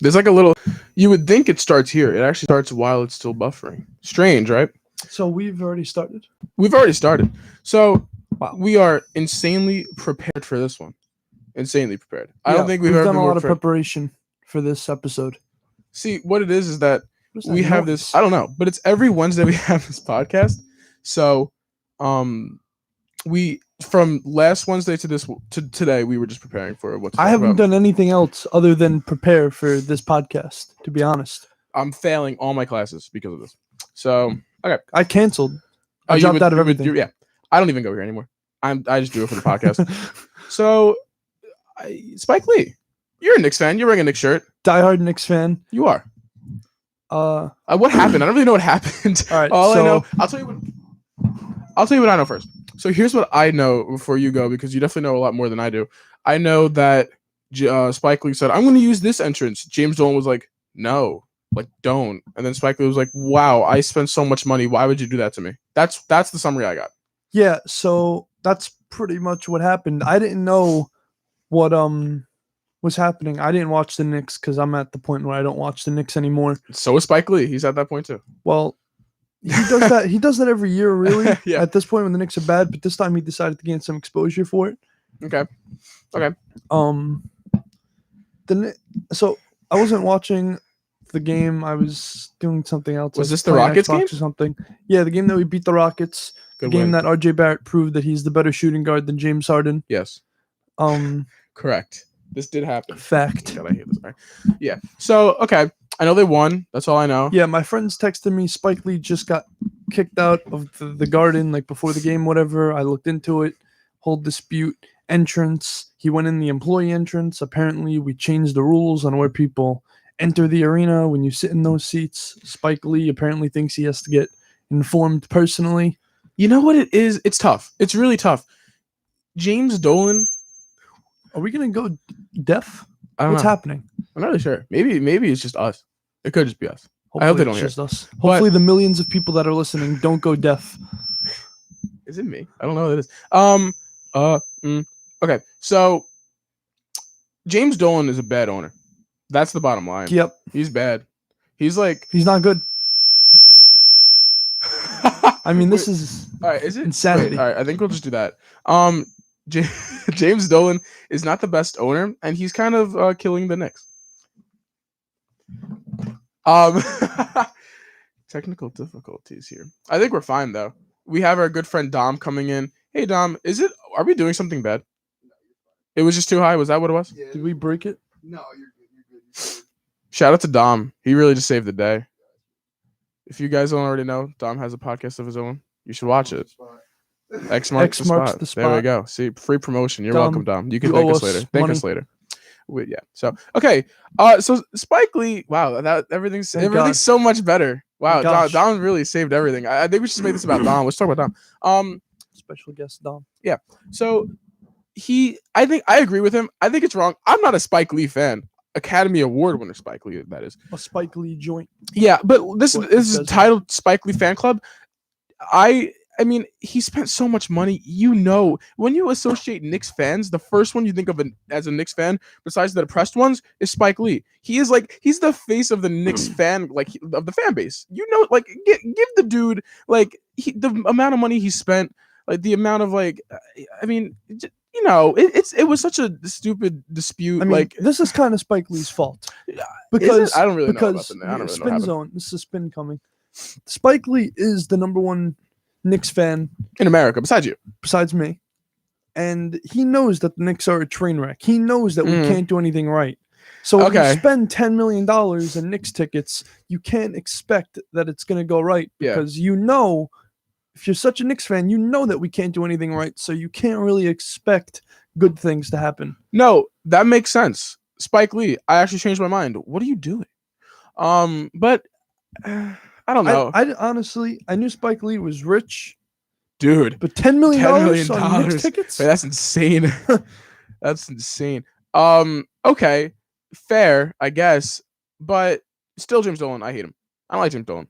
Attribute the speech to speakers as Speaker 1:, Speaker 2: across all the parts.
Speaker 1: There's like a little. You would think it starts here. It actually starts while it's still buffering. Strange, right?
Speaker 2: So we've already started.
Speaker 1: We've already started. So
Speaker 2: Wow.
Speaker 1: we are insanely prepared for this one. Insanely prepared. I don't think we've ever
Speaker 2: done
Speaker 1: been
Speaker 2: a
Speaker 1: more
Speaker 2: lot of
Speaker 1: prepared.
Speaker 2: preparation for this episode.
Speaker 1: See, what it is that
Speaker 2: What is that
Speaker 1: we have
Speaker 2: noise?
Speaker 1: this. I don't know, but it's every Wednesday we have this podcast. So, we from last Wednesday to this to today, we were just preparing for what to
Speaker 2: I
Speaker 1: talk
Speaker 2: haven't
Speaker 1: about.
Speaker 2: done anything else other than prepare for this podcast, to be honest.
Speaker 1: I'm failing all my classes because of this. So, okay.
Speaker 2: I canceled. I
Speaker 1: you
Speaker 2: dropped
Speaker 1: would-
Speaker 2: out of
Speaker 1: you would-
Speaker 2: everything.
Speaker 1: yeah, I don't even go here anymore. I just do it for the podcast. So, Spike Lee, you're a Knicks fan. You're wearing a Knicks shirt.
Speaker 2: Diehard Knicks fan.
Speaker 1: You are. What happened? I don't really know what happened.
Speaker 2: All right.
Speaker 1: All I know, I'll tell you what I know first. So here's what I know before you go, because you definitely know a lot more than I do. I know that Spike Lee said, "I'm going to use this entrance." James Dolan was like, "No, like don't." And then Spike Lee was like, "Wow, I spent so much money. Why would you do that to me?" That's the summary I got.
Speaker 2: Yeah. So that's pretty much what happened. I didn't know what was happening. I didn't watch the Knicks because I'm at the point where I don't watch the Knicks anymore.
Speaker 1: So is Spike Lee. He's at that point too.
Speaker 2: Well, he does that. He does that every year, really.
Speaker 1: Yeah.
Speaker 2: At this point, when the Knicks are bad, but this time he decided to gain some exposure for it.
Speaker 1: Okay.
Speaker 2: So I wasn't watching the game. I was doing something else.
Speaker 1: Was
Speaker 2: I
Speaker 1: this the
Speaker 2: playing
Speaker 1: Rockets
Speaker 2: Xbox
Speaker 1: game?
Speaker 2: Or something? Yeah, the game that we beat the Rockets.
Speaker 1: Good
Speaker 2: the game
Speaker 1: win.
Speaker 2: that RJ Barrett proved that he's the better shooting guard than James Harden.
Speaker 1: Yes. Correct. This did happen.
Speaker 2: Fact.
Speaker 1: God, I hate this. All right. Yeah. So okay, I know they won. That's all I know.
Speaker 2: Yeah, my friends texted me. Spike Lee just got kicked out of the Garden, like before the game, whatever. I looked into it. Whole dispute. Entrance. He went in the employee entrance. Apparently, we changed the rules on where people enter the arena when you sit in those seats. Spike Lee apparently thinks he has to get informed personally.
Speaker 1: You know what it is? It's tough. It's really tough. James Dolan.
Speaker 2: Are we gonna go deaf?
Speaker 1: I don't
Speaker 2: What's
Speaker 1: know.
Speaker 2: happening?
Speaker 1: I'm not really sure. Maybe it's just us. It could just be us.
Speaker 2: Hopefully
Speaker 1: I hope they don't
Speaker 2: it's
Speaker 1: hear.
Speaker 2: just us. Hopefully the millions of people that are listening don't go deaf.
Speaker 1: Is it me? I don't know what it is. Okay. So James Dolan is a bad owner. That's the bottom line.
Speaker 2: Yep.
Speaker 1: He's bad. He's like
Speaker 2: He's not good. I mean, this is
Speaker 1: all right. Is it
Speaker 2: insanity.
Speaker 1: Wait, all right. I think we'll just do that. James Dolan is not the best owner, and he's kind of killing the Knicks. Technical difficulties here. I think we're fine though. We have our good friend Dom coming in. Hey Dom, are we doing something bad? It was just too high. Was that what it was?
Speaker 2: Did we break it?
Speaker 3: No, you're good.
Speaker 1: Shout out to Dom. He really just saved the day. If you guys don't already know, Dom has a podcast of his own. You should watch it. X marks, the spot. There we go. See, free promotion. You're welcome, Dom. You can thank us later. Thank us later. Yeah. So okay. So Spike Lee. Wow. Everything's so much better. Wow. Dom really saved everything. I think we should make this about Dom. Let's talk about Dom.
Speaker 2: Special guest Dom.
Speaker 1: Yeah. So I think I agree with him. I think it's wrong. I'm not a Spike Lee fan. Academy Award winner Spike Lee, that is.
Speaker 2: A Spike Lee joint.
Speaker 1: Yeah, but this is titled Spike Lee Fan Club. I mean, he spent so much money. You know, when you associate Knicks fans, the first one you think of as a Knicks fan, besides the depressed ones, is Spike Lee. He's the face of the Knicks fan, of the fan base. You know, give the dude the amount of money he spent, the amount of I mean. You know, it was such a stupid dispute.
Speaker 2: I mean, this is kind of Spike Lee's fault because
Speaker 1: I don't really know about the
Speaker 2: spin zone. This is a spin coming. Spike Lee is the number one Knicks fan
Speaker 1: in America, besides
Speaker 2: me, and he knows that the Knicks are a train wreck. He knows that we can't do anything right. So when you spend $10 million in Knicks tickets, you can't expect that it's going to go right because you know. If you're such a Knicks fan, you know that we can't do anything right, so you can't really expect good things to happen.
Speaker 1: No, that makes sense. Spike Lee, I actually changed my mind. What are you doing? But I don't know.
Speaker 2: I honestly, I knew Spike Lee was rich,
Speaker 1: dude.
Speaker 2: But $10 million on Knicks tickets?
Speaker 1: Wait, that's insane. That's insane. Okay, fair, I guess, but still, James Dolan, I hate him. I don't like James Dolan.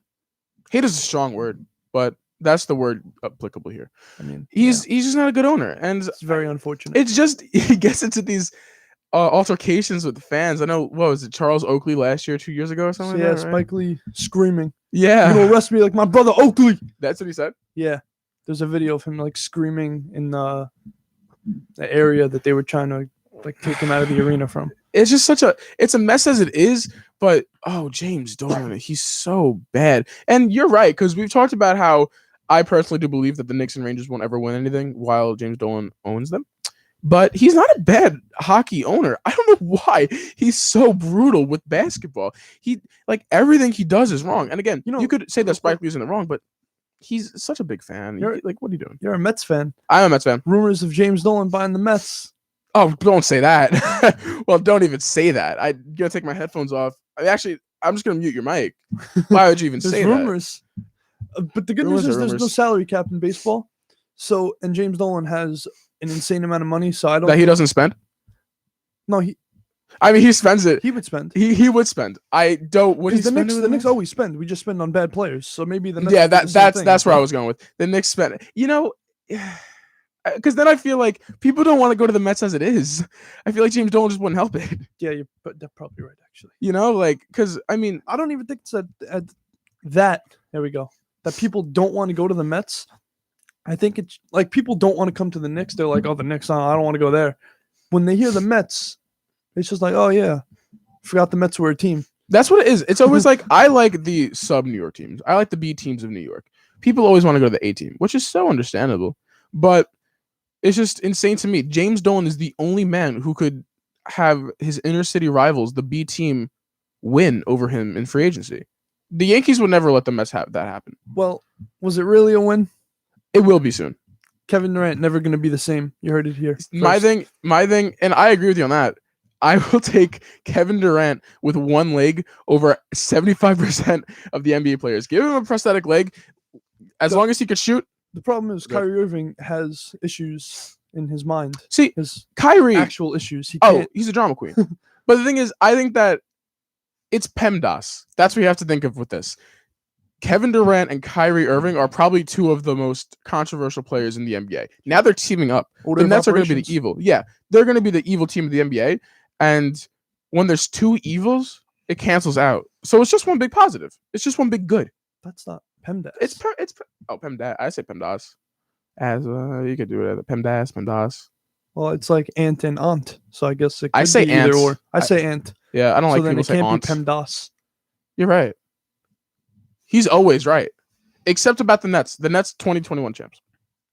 Speaker 1: Hate is a strong word, but. That's the word applicable here.
Speaker 2: I mean,
Speaker 1: he's just not a good owner, and
Speaker 2: it's very unfortunate.
Speaker 1: It's just he gets into these. altercations with the fans. I know, what was it, Charles Oakley last year, 2 years ago or
Speaker 2: So
Speaker 1: something
Speaker 2: yeah,
Speaker 1: like that, right?
Speaker 2: Spike Lee screaming,
Speaker 1: Yeah.
Speaker 2: "You're gonna arrest me like my brother Oakley."
Speaker 1: That's what he said?
Speaker 2: Yeah, there's a video of him like screaming in the area that they were trying to like take him out of the arena from.
Speaker 1: It's just it's a mess as it is, but James Dolan, he's so bad. And you're right, because we've talked about how I personally do believe that the Knicks and Rangers won't ever win anything while James Dolan owns them. But he's not a bad hockey owner. I don't know why he's so brutal with basketball. He everything he does is wrong. And again, you could say that Spike Lee isn't wrong, but he's such a big fan. What are you doing?
Speaker 2: You're a Mets fan.
Speaker 1: I'm a Mets fan.
Speaker 2: Rumors of James Dolan buying the Mets.
Speaker 1: Oh, don't say that. Well, don't even say that. I'm gonna take my headphones off. Actually, I'm just gonna mute your mic. Why would you even say
Speaker 2: rumors. But the good news is there's no
Speaker 1: rumors.
Speaker 2: salary cap in baseball. So, and James Dolan has an insane amount of money. So I don't.
Speaker 1: That he doesn't spend?
Speaker 2: No,
Speaker 1: he spends it.
Speaker 2: He would spend.
Speaker 1: He would spend. I don't. What
Speaker 2: the Knicks always spend. We just spend on bad players. So maybe the Mets
Speaker 1: yeah,
Speaker 2: would do the same thing.
Speaker 1: that's where I was going with the Knicks spend. Because then I feel like people don't want to go to the Mets as it is. I feel like James Dolan just wouldn't help it.
Speaker 2: Yeah, you're probably right, actually.
Speaker 1: Because I mean,
Speaker 2: I don't even think it's that. There we go. That people don't want to go to the Mets. I think it's like people don't want to come to the Knicks. They're like, oh, the Knicks, I don't want to go there. When they hear the Mets, it's just like, oh yeah, forgot the Mets were a team.
Speaker 1: That's what it is. It's always like I like the sub New York teams. I like the B teams of New York. People always want to go to the A team, which is so understandable. But it's just insane to me. James Dolan is the only man who could have his inner city rivals, the B team, win over him in free agency. The Yankees would never let the Mets have that happen.
Speaker 2: Well, was it really a win?
Speaker 1: It will be soon.
Speaker 2: Kevin Durant never going to be the same. You heard it here. First.
Speaker 1: My thing, and I agree with you on that. I will take Kevin Durant with one leg over 75% of the NBA players. Give him a prosthetic leg. As long as he could shoot.
Speaker 2: The problem is Kyrie Irving has issues in his mind.
Speaker 1: See,
Speaker 2: his
Speaker 1: Kyrie
Speaker 2: actual issues.
Speaker 1: He's a drama queen. But the thing is, I think that it's PEMDAS. That's what you have to think of with this. Kevin Durant and Kyrie Irving are probably two of the most controversial players in the NBA. Now they're teaming up. The Nets are going to be the evil. Yeah, they're going to be the evil team of the NBA. And when there's two evils, it cancels out. So it's just one big positive. It's just one big good.
Speaker 2: That's not PEMDAS.
Speaker 1: PEMDAS. I say PEMDAS. As you could do it. PEMDAS.
Speaker 2: Well, it's like aunt and aunt. So I guess it could
Speaker 1: I say
Speaker 2: be
Speaker 1: aunt.
Speaker 2: either or. I say aunt.
Speaker 1: Yeah, I don't like people say aunt.
Speaker 2: So then it can't be PEMDAS.
Speaker 1: You're right. He's always right. Except about the Nets. The Nets 2021 champs.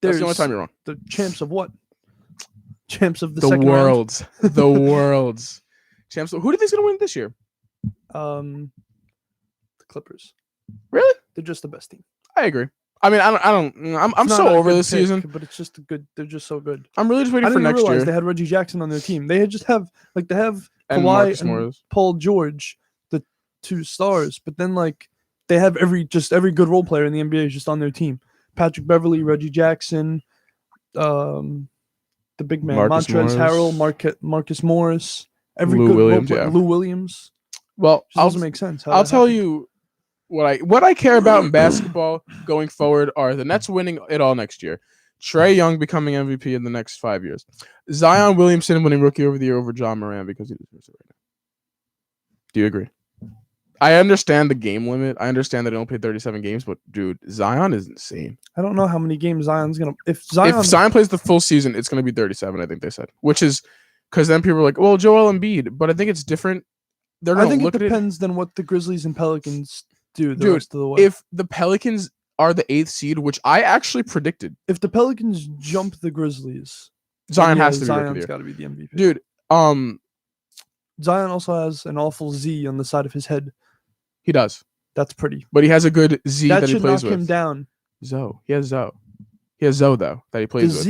Speaker 1: That's the only time you're wrong.
Speaker 2: The champs of what? Champs of the
Speaker 1: second
Speaker 2: worlds.
Speaker 1: The worlds. Champs. Who do you think's going to win this year?
Speaker 2: The Clippers.
Speaker 1: Really?
Speaker 2: They're just the best team.
Speaker 1: I agree. I mean, I'm so over this season.
Speaker 2: But it's just good. They're just so good.
Speaker 1: I'm really just waiting for next year.
Speaker 2: They had Reggie Jackson on their team. They just have and
Speaker 1: Marcus
Speaker 2: Kawhi and
Speaker 1: Morris.
Speaker 2: Paul George, the two stars. But then they have every good role player in the NBA is just on their team. Patrick Beverley, Reggie Jackson, the big man,
Speaker 1: Marcus
Speaker 2: Montrezl
Speaker 1: Morris.
Speaker 2: Harrell, Marcus Morris, every
Speaker 1: Lou
Speaker 2: good
Speaker 1: Williams,
Speaker 2: role player.
Speaker 1: yeah.
Speaker 2: Lou Williams.
Speaker 1: Well,
Speaker 2: It doesn't make sense.
Speaker 1: I'll tell you what I care about in basketball going forward are the Nets winning it all next year. Trae Young becoming MVP in the next 5 years. Zion Williamson winning Rookie of the Year over John Moran because he deserves it right now. Do you agree? I understand the game limit. I understand that they don't play 37 games, but dude, Zion is insane.
Speaker 2: I don't know how many games Zion's gonna. If
Speaker 1: Zion plays the full season, it's gonna be 37. I think they said, which is because then people are like, "Well, Joel Embiid," but I think it's different.
Speaker 2: I think it depends on what the Grizzlies and Pelicans do the rest of the way.
Speaker 1: If the Pelicans are the 8th seed, which I actually predicted,
Speaker 2: if the Pelicans jump the Grizzlies,
Speaker 1: Zion has to be
Speaker 2: Zion's got to be the MVP.
Speaker 1: Dude,
Speaker 2: Zion also has an awful Z on the side of his head.
Speaker 1: He does.
Speaker 2: That's pretty.
Speaker 1: But he has a good Z that he plays with.
Speaker 2: That should knock him down.
Speaker 1: Zoe. He has Zoe. He has Zoe though that he plays with.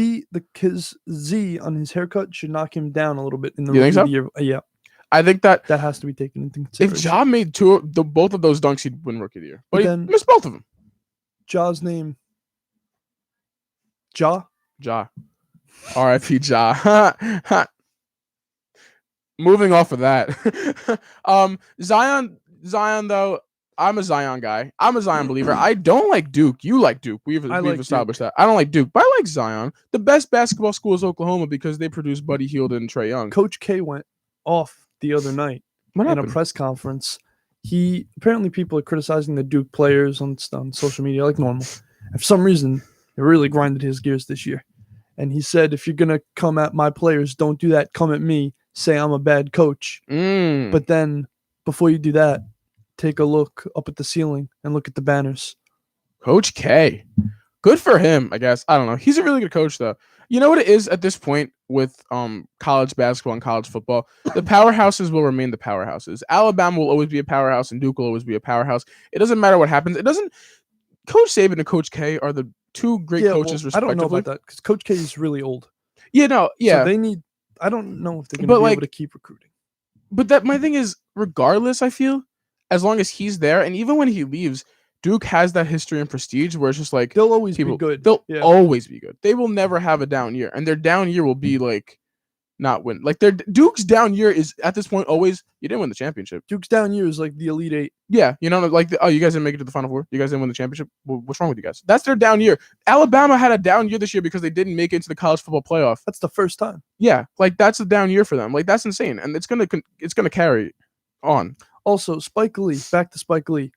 Speaker 2: His Z on his haircut should knock him down a little bit in the
Speaker 1: You think so?
Speaker 2: year. Yeah.
Speaker 1: I think that
Speaker 2: has to be taken into consideration.
Speaker 1: If Ja made both of those dunks, he'd win Rookie of the Year. But he missed both of them.
Speaker 2: Ja's name. Ja.
Speaker 1: R.I.P. Ja. Moving off of that, Zion though, I'm a Zion guy. I'm a Zion believer. I don't like Duke. You like Duke. We've established that. I don't like Duke, but I like Zion. The best basketball school is Oklahoma because they produce Buddy Hield and Trae Young.
Speaker 2: Coach K went. off the other night
Speaker 1: What
Speaker 2: in a
Speaker 1: happened?
Speaker 2: press conference. He apparently people are criticizing the Duke players on social media like normal. And for some reason, it really grinded his gears this year. And he said, if you're gonna come at my players, don't do that. Come at me. Say I'm a bad coach. But then, before you do that, take a look up at the ceiling and look at the banners.
Speaker 1: Coach K. Good for him, I guess. I don't know. He's a really good coach, though. You know what it is at this point with college basketball and college football? The powerhouses will remain the powerhouses. Alabama will always be a powerhouse, and Duke will always be a powerhouse. It doesn't matter what happens. It doesn't. Coach Saban and Coach K are the two great coaches,
Speaker 2: I
Speaker 1: respectively.
Speaker 2: don't know about that because Coach K is really old.
Speaker 1: Yeah, no, yeah.
Speaker 2: So they need. I don't know if they're going
Speaker 1: But,
Speaker 2: to be
Speaker 1: like,
Speaker 2: able to keep recruiting.
Speaker 1: But that my thing is, regardless, I feel as long as he's there, and even when he leaves, Duke has that history and prestige where it's just like
Speaker 2: They'll always
Speaker 1: people,
Speaker 2: be good.
Speaker 1: They'll
Speaker 2: Yeah.
Speaker 1: always be good. They will never have a down year, and their down year will be like not win. Like their Duke's down year is at this point always you didn't win the championship.
Speaker 2: Duke's down year is like the Elite Eight.
Speaker 1: Yeah, you know, like you guys didn't make it to the Final Four. You guys didn't win the championship. Well, what's wrong with you guys? That's their down year. Alabama had a down year this year because they didn't make it into the college football playoff.
Speaker 2: That's the first time.
Speaker 1: Yeah, like that's a down year for them. Like that's insane, and it's gonna carry on.
Speaker 2: Also, Spike Lee. Back to Spike Lee.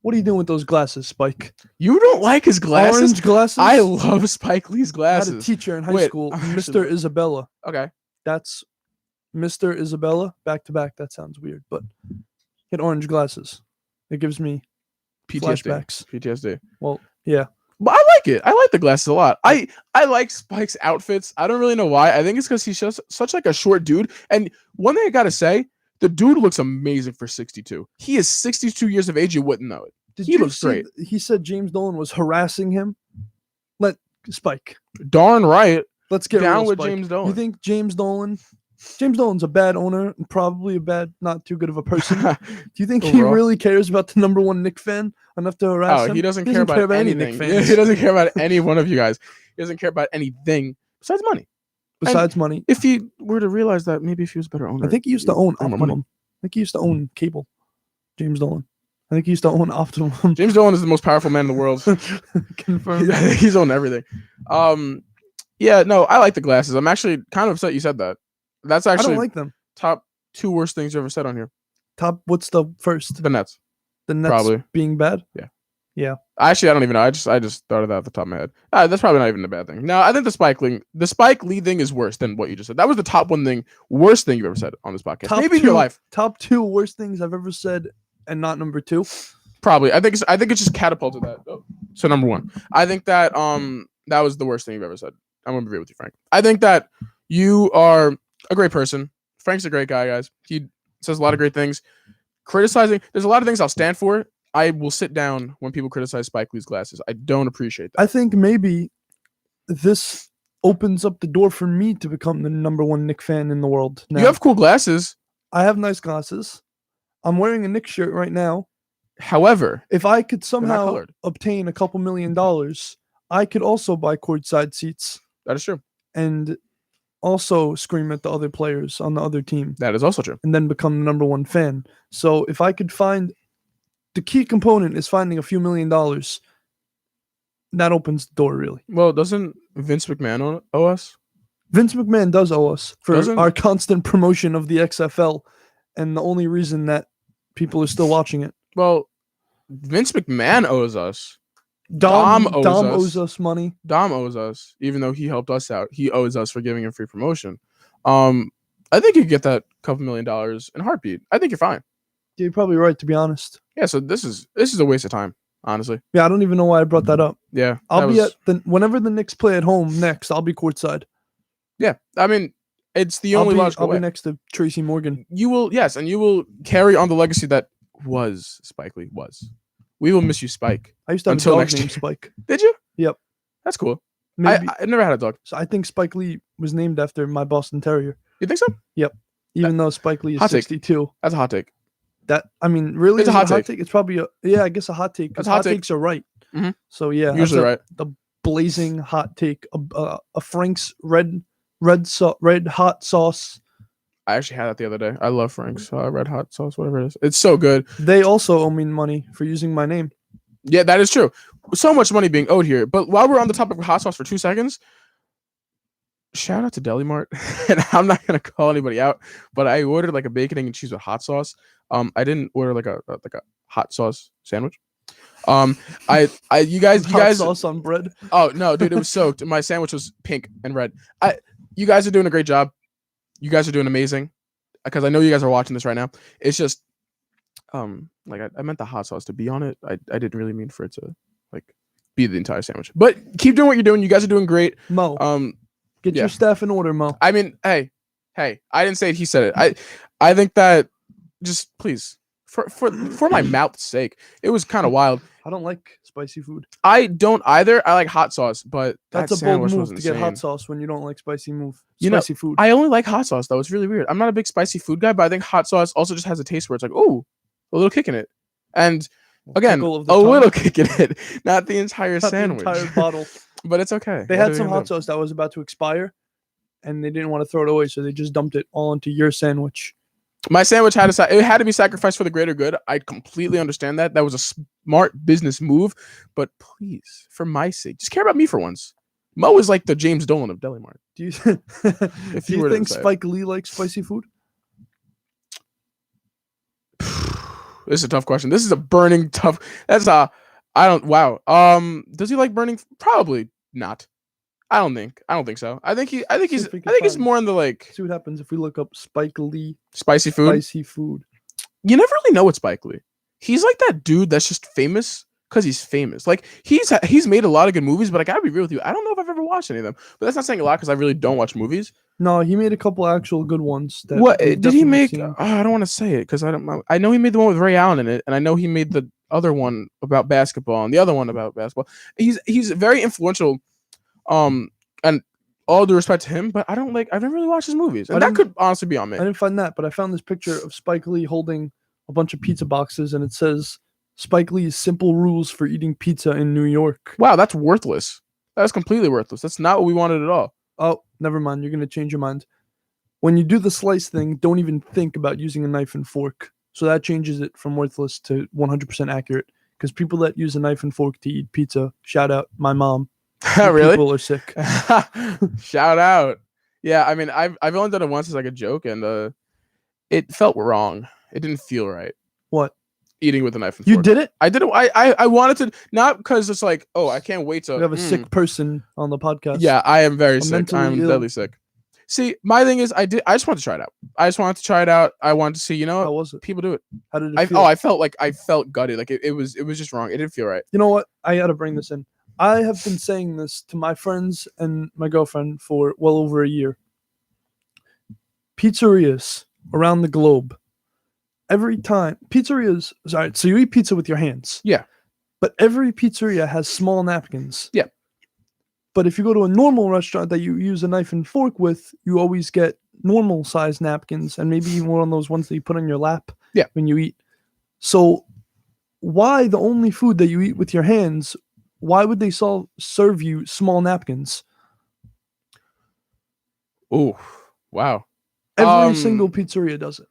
Speaker 2: What are you doing with those glasses, Spike?
Speaker 1: You don't like his glasses?
Speaker 2: Orange glasses?
Speaker 1: I love Spike Lee's
Speaker 2: I
Speaker 1: glasses.
Speaker 2: had a teacher in high
Speaker 1: Wait,
Speaker 2: school,
Speaker 1: I'm actually
Speaker 2: Mr.
Speaker 1: looking.
Speaker 2: Isabella.
Speaker 1: Okay.
Speaker 2: That's Mr. Isabella, back to back. That sounds weird, but he had orange glasses. It gives me
Speaker 1: PTSD.
Speaker 2: flashbacks.
Speaker 1: PTSD.
Speaker 2: Well, yeah.
Speaker 1: But I like it. I like the glasses a lot. I like Spike's outfits. I don't really know why. I think it's because he's just such like a short dude. And one thing I gotta say, the dude looks amazing for 62. He is 62 years of age. You wouldn't know it. He looks
Speaker 2: see
Speaker 1: great.
Speaker 2: He said James Dolan was harassing him. Let Spike.
Speaker 1: Darn right.
Speaker 2: Let's get
Speaker 1: Down
Speaker 2: real,
Speaker 1: with
Speaker 2: Spike.
Speaker 1: James Dolan.
Speaker 2: You think James Dolan's a bad owner and probably a bad, not too good of a person? Do you think he
Speaker 1: Overall.
Speaker 2: really cares about the number one Knick fan enough to harass him?
Speaker 1: He doesn't care about
Speaker 2: any
Speaker 1: anything.
Speaker 2: Knick fans.
Speaker 1: He doesn't care about any one of you guys. He doesn't care about anything besides money.
Speaker 2: Besides money.
Speaker 1: If he were to realize that, maybe if he was a better owner.
Speaker 2: I think he used to own
Speaker 1: earn more money.
Speaker 2: Optimum. I think he used to own cable. James Dolan. I think he used to own Optimum.
Speaker 1: James Dolan is the most powerful man in the world.
Speaker 2: Confirmed.
Speaker 1: I think he's owned everything. Yeah, no, I like the glasses. I'm actually kind of upset you said that. That's
Speaker 2: I
Speaker 1: actually
Speaker 2: don't like them.
Speaker 1: top 2 worst things you ever said on here.
Speaker 2: Top. What's the first?
Speaker 1: The Nets.
Speaker 2: The Nets
Speaker 1: probably.
Speaker 2: being bad.
Speaker 1: Actually, I don't even know. I just thought of that at the top of my head. That's probably not even a bad thing. No, I think the Spike Lee thing is worse than what you just said. That was the top worst thing you've ever said on this podcast. Maybe in your life.
Speaker 2: Top 2 worst things I've ever said, and not number 2.
Speaker 1: Probably. I think it's just catapulted that. Oh. So number 1, I think that that was the worst thing you've ever said. I'm gonna agree with you, Frank. I think that you are a great person. Frank's a great guy, guys. He says a lot of great things. Criticizing, there's a lot of things I'll stand for. I will sit down when people criticize Spike Lee's glasses. I don't appreciate that.
Speaker 2: I think maybe this opens up the door for me to become the number 1 Knick fan in the world. Now,
Speaker 1: You have cool glasses.
Speaker 2: I have nice glasses. I'm wearing a Knick shirt right now.
Speaker 1: However,
Speaker 2: If I could
Speaker 1: not
Speaker 2: somehow
Speaker 1: colored.
Speaker 2: obtain a couple $1 million, I could also buy courtside seats
Speaker 1: that is true.
Speaker 2: and also scream at the other players on the other team
Speaker 1: That is also true.
Speaker 2: and then become the number 1 fan. So if I could find the key component is finding a few $1 million, that opens the door really.
Speaker 1: Well, doesn't Vince McMahon owe us?
Speaker 2: Vince McMahon does owe us for
Speaker 1: Doesn't-
Speaker 2: our constant promotion of the XFL, and the only reason that people are still watching it.
Speaker 1: Well, Vince McMahon owes us.
Speaker 2: Dom
Speaker 1: Dom owes us.
Speaker 2: owes us money.
Speaker 1: Dom owes us, even though he helped us out. He owes us for giving him free promotion. I think you could get that couple $1 million in a heartbeat. I think you're fine.
Speaker 2: You're probably right, to be honest.
Speaker 1: Yeah, so this is a waste of time, honestly.
Speaker 2: Yeah, I don't even know why I brought that up.
Speaker 1: Yeah.
Speaker 2: I'll
Speaker 1: that
Speaker 2: be
Speaker 1: was-
Speaker 2: whenever the Knicks play at home next, I'll be courtside.
Speaker 1: Yeah. I mean, it's the only logical
Speaker 2: I'll
Speaker 1: way.
Speaker 2: be next to Tracy Morgan.
Speaker 1: You will, yes, and you will carry on the legacy that was Spike Lee was. We will miss you, Spike.
Speaker 2: I used to have
Speaker 1: Until
Speaker 2: a dog
Speaker 1: next
Speaker 2: named
Speaker 1: year.
Speaker 2: Spike.
Speaker 1: Did you?
Speaker 2: Yep.
Speaker 1: That's cool.
Speaker 2: Maybe.
Speaker 1: I never had a dog.
Speaker 2: So I think Spike Lee was named after my Boston Terrier,
Speaker 1: You think so?
Speaker 2: even though Spike Lee is
Speaker 1: Hot take.
Speaker 2: 62.
Speaker 1: That's a hot take.
Speaker 2: Really,
Speaker 1: It's a
Speaker 2: is it
Speaker 1: hot take.
Speaker 2: It's probably I guess a hot take. 'Cause
Speaker 1: That's a hot
Speaker 2: hot
Speaker 1: take.
Speaker 2: takes are right.
Speaker 1: Mhm.
Speaker 2: So yeah, that's
Speaker 1: Usually right.
Speaker 2: the blazing hot take. A Frank's red hot sauce.
Speaker 1: I actually had that the other day. I love Frank's red hot sauce, whatever it is. It's so good.
Speaker 2: They also owe me money for using my name.
Speaker 1: Yeah, that is true. So much money being owed here. But while we're on the topic of hot sauce for 2 seconds, shout out to Deli Mart, and I'm not gonna call anybody out, but I ordered like a bacon egg and cheese with hot sauce. I didn't order like a hot sauce sandwich. You
Speaker 2: With hot
Speaker 1: guys.
Speaker 2: sauce on bread.
Speaker 1: Oh no, dude, it was soaked. My sandwich was pink and red. You guys are doing a great job. You guys are doing amazing, because I know you guys are watching this right now. It's just, like I meant the hot sauce to be on it. I didn't really mean for it to like be the entire sandwich. But keep doing what you're doing. You guys are doing great.
Speaker 2: Mo, get
Speaker 1: yeah.
Speaker 2: your staff in order, Mo.
Speaker 1: I mean, hey, I didn't say it. He said it. I think that just please for my mouth's sake, it was kind of wild.
Speaker 2: I don't like spicy food.
Speaker 1: I don't either. I like hot sauce, but
Speaker 2: That's
Speaker 1: that
Speaker 2: a bold
Speaker 1: sandwich
Speaker 2: move
Speaker 1: was
Speaker 2: to
Speaker 1: insane.
Speaker 2: get hot sauce when you don't like spicy food.
Speaker 1: I only like hot sauce though. It's really weird. I'm not a big spicy food guy, but I think hot sauce also just has a taste where it's like, oh, a little kick in it, and again, a little kick in it, not the entire sandwich,
Speaker 2: the entire bottle.
Speaker 1: But it's okay.
Speaker 2: They had some hot sauce that was about to expire, and they didn't want to throw it away, so they just dumped it all into your sandwich.
Speaker 1: My sandwich had to be sacrificed for the greater good. I completely understand that. That was a smart business move, but please, for my sake, just care about me for once. Mo is like the James Dolan of Deli Mart.
Speaker 2: Do you think Spike Lee likes spicy food?
Speaker 1: This is a tough question. This is a burning tough. Wow. Does he like burning? Probably not. I don't think so. I think he's more in the like.
Speaker 2: See what happens if we look up Spike Lee
Speaker 1: spicy food.
Speaker 2: Spicy food.
Speaker 1: You never really know what Spike Lee. He's like that dude that's just famous because he's famous. Like he's made a lot of good movies, but I gotta be real with you. I don't know if I've ever watched any of them. But that's not saying a lot because I really don't watch movies.
Speaker 2: No, he made a couple actual good ones.
Speaker 1: What did he make? Oh, I don't want to say it because I don't know. I know he made the one with Ray Allen in it, and I know he made the other one about basketball and the other one about basketball. He's very influential. And all due respect to him, but I've never really watched his movies. And that could honestly be on me.
Speaker 2: I didn't find that, but I found this picture of Spike Lee holding a bunch of pizza boxes, and it says Spike Lee's simple rules for eating pizza in New York.
Speaker 1: Wow, that's worthless. That's completely worthless. That's not what we wanted at all.
Speaker 2: Oh, never mind. You're going to change your mind. When you do the slice thing, don't even think about using a knife and fork. So that changes it from worthless to 100% accurate. Because people that use a knife and fork to eat pizza, shout out my mom.
Speaker 1: Really?
Speaker 2: People are sick.
Speaker 1: Shout out. Yeah, I mean, I've only done it once as like a joke, and it felt wrong. It didn't feel right.
Speaker 2: What?
Speaker 1: Eating with a knife and
Speaker 2: fork.
Speaker 1: You did it? I did it. I wanted to, not because it's like, oh, I can't wait to.
Speaker 2: We have a sick person on the podcast.
Speaker 1: Yeah, I am very sick. I'm deadly sick. See, my thing is, I just wanted to try it out. I wanted to see,
Speaker 2: how was it?
Speaker 1: People do it.
Speaker 2: How did it feel?
Speaker 1: I felt gutted. Like it was just wrong. It didn't feel right.
Speaker 2: You know what? I got to bring this in. I have been saying this to my friends and my girlfriend for well over a year. Pizzerias around the globe. So you eat pizza with your hands.
Speaker 1: Yeah.
Speaker 2: But every pizzeria has small napkins.
Speaker 1: Yeah.
Speaker 2: But if you go to a normal restaurant that you use a knife and fork with, you always get normal size napkins and maybe even one of those ones that you put on your lap when you eat. So why the only food that you eat with your hands, why would they serve you small napkins?
Speaker 1: Oh, wow.
Speaker 2: Every single pizzeria does it.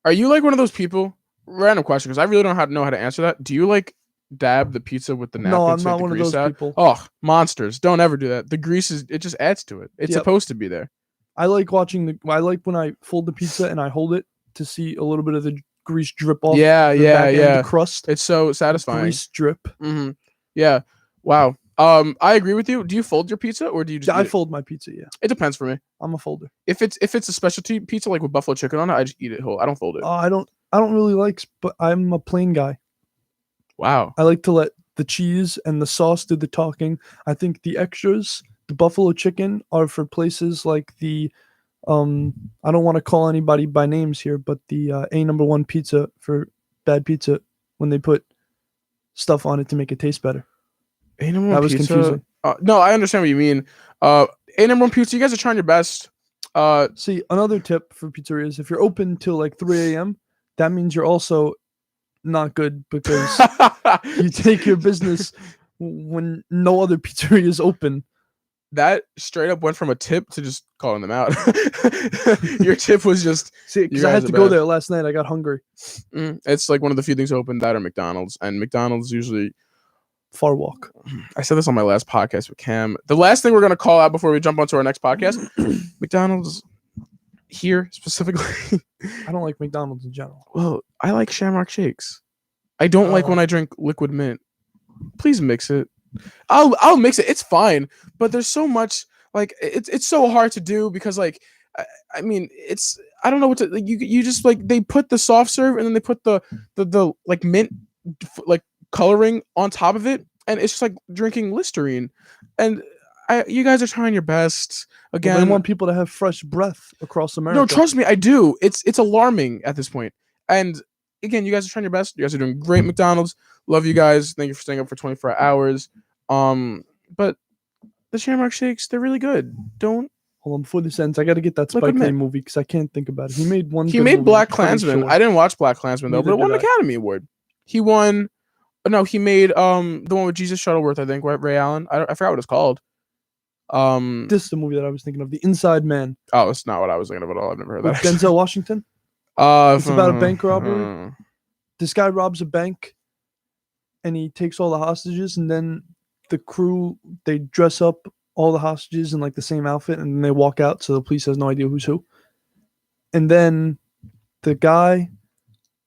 Speaker 1: Are you like one of those people? Random question, because I really don't know how to answer that. Do you like dab the pizza with the napkin?
Speaker 2: No, I'm not one of those people.
Speaker 1: Oh, monsters. Don't ever do that. The grease it just adds to it. It's supposed to be there.
Speaker 2: I like I like when I fold the pizza and I hold it to see a little bit of the grease drip off. The crust.
Speaker 1: It's so satisfying.
Speaker 2: Grease drip.
Speaker 1: Mm-hmm. Yeah. Wow. I agree with you. Do you fold your pizza or do you just
Speaker 2: I fold my pizza, yeah.
Speaker 1: It depends for me.
Speaker 2: I'm a folder.
Speaker 1: If it's a specialty pizza like with buffalo chicken on it, I just eat it whole. I don't fold it.
Speaker 2: I don't really like, but I'm a plain guy.
Speaker 1: Wow.
Speaker 2: I like to let the cheese and the sauce do the talking. I think the extras, the buffalo chicken, are for places like the I don't want to call anybody by names here, but the A number one pizza for bad pizza when they put stuff on it to make it taste better.
Speaker 1: A number one
Speaker 2: that was
Speaker 1: pizza?
Speaker 2: Confusing.
Speaker 1: No, I understand what you mean. A number one pizza, you guys are trying your best.
Speaker 2: See, another tip for pizzerias, if you're open till like 3 a.m., that means you're also not good because you take your business when no other pizzeria is open.
Speaker 1: That straight up went from a tip to just calling them out. Your tip was just...
Speaker 2: See, because I had to go there last night. I got hungry.
Speaker 1: It's like one of the few things open that are McDonald's. And McDonald's usually...
Speaker 2: far walk.
Speaker 1: I said this on my last podcast with Cam. The last thing we're gonna call out before we jump onto our next podcast, McDonald's here specifically.
Speaker 2: I don't like McDonald's in general.
Speaker 1: Well, I like Shamrock Shakes. I don't like when I drink liquid mint. Please mix it. I'll mix it. It's fine, but there's so much like it's so hard to do because like I mean it's I don't know what to like, you just like they put the soft serve and then they put the like mint like coloring on top of it and it's just like drinking Listerine and you guys are trying your best again.
Speaker 2: Well, they want people to have fresh breath across America.
Speaker 1: No, trust me, I do. It's alarming at this point. And again, you guys are trying your best. You guys are doing great, McDonald's. Love you guys. Thank you for staying up for 24 hours. But the Shamrock Shakes, they're really good. Don't
Speaker 2: hold on before this ends. I got to get that Spike Lee movie because I can't think about it. He made one.
Speaker 1: He made Black Klansman. Sure. I didn't watch Black Klansman though, but it won an Academy Award. He won. No, he made the one with Jesus Shuttleworth. I think Ray Allen. I forgot what it's called.
Speaker 2: This is the movie that I was thinking of, The Inside Man.
Speaker 1: Oh, it's not what I was thinking of at all. I've never heard
Speaker 2: with
Speaker 1: that.
Speaker 2: Denzel Washington. It's about a bank robbery. This guy robs a bank, and he takes all the hostages, and then the crew they dress up all the hostages in like the same outfit, and then they walk out, so the police has no idea who's who. And then the guy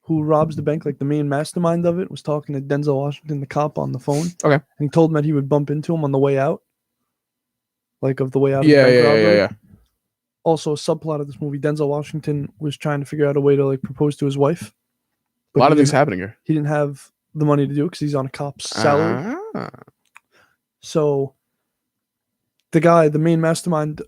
Speaker 2: who robs the bank, like the main mastermind of it, was talking to Denzel Washington, the cop, on the phone.
Speaker 1: Okay,
Speaker 2: and he told him that he would bump into him on the way out. Like of the way out of the bank robbery.
Speaker 1: Yeah.
Speaker 2: Also, a subplot of this movie, Denzel Washington was trying to figure out a way to like propose to his wife.
Speaker 1: A lot of things happening here.
Speaker 2: He didn't have the money to do it because he's on a cop's salary. So the guy, the main mastermind,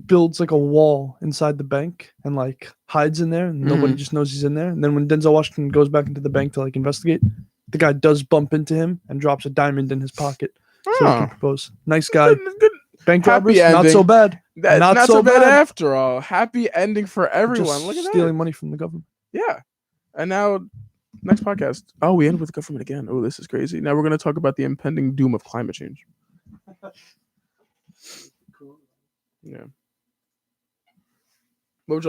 Speaker 2: builds like a wall inside the bank and like hides in there, and nobody just knows he's in there. And then when Denzel Washington goes back into the bank to like investigate, the guy does bump into him and drops a diamond in his pocket so he can propose. Nice guy.
Speaker 1: Good.
Speaker 2: Bank robbers, not so bad.
Speaker 1: Not so bad after all. Happy ending for everyone.
Speaker 2: Just
Speaker 1: look at that.
Speaker 2: Stealing money from the government.
Speaker 1: Yeah. And now, next podcast. Oh, we ended with the government again. Oh, this is crazy. Now we're going to talk about the impending doom of climate change. Yeah. What would you like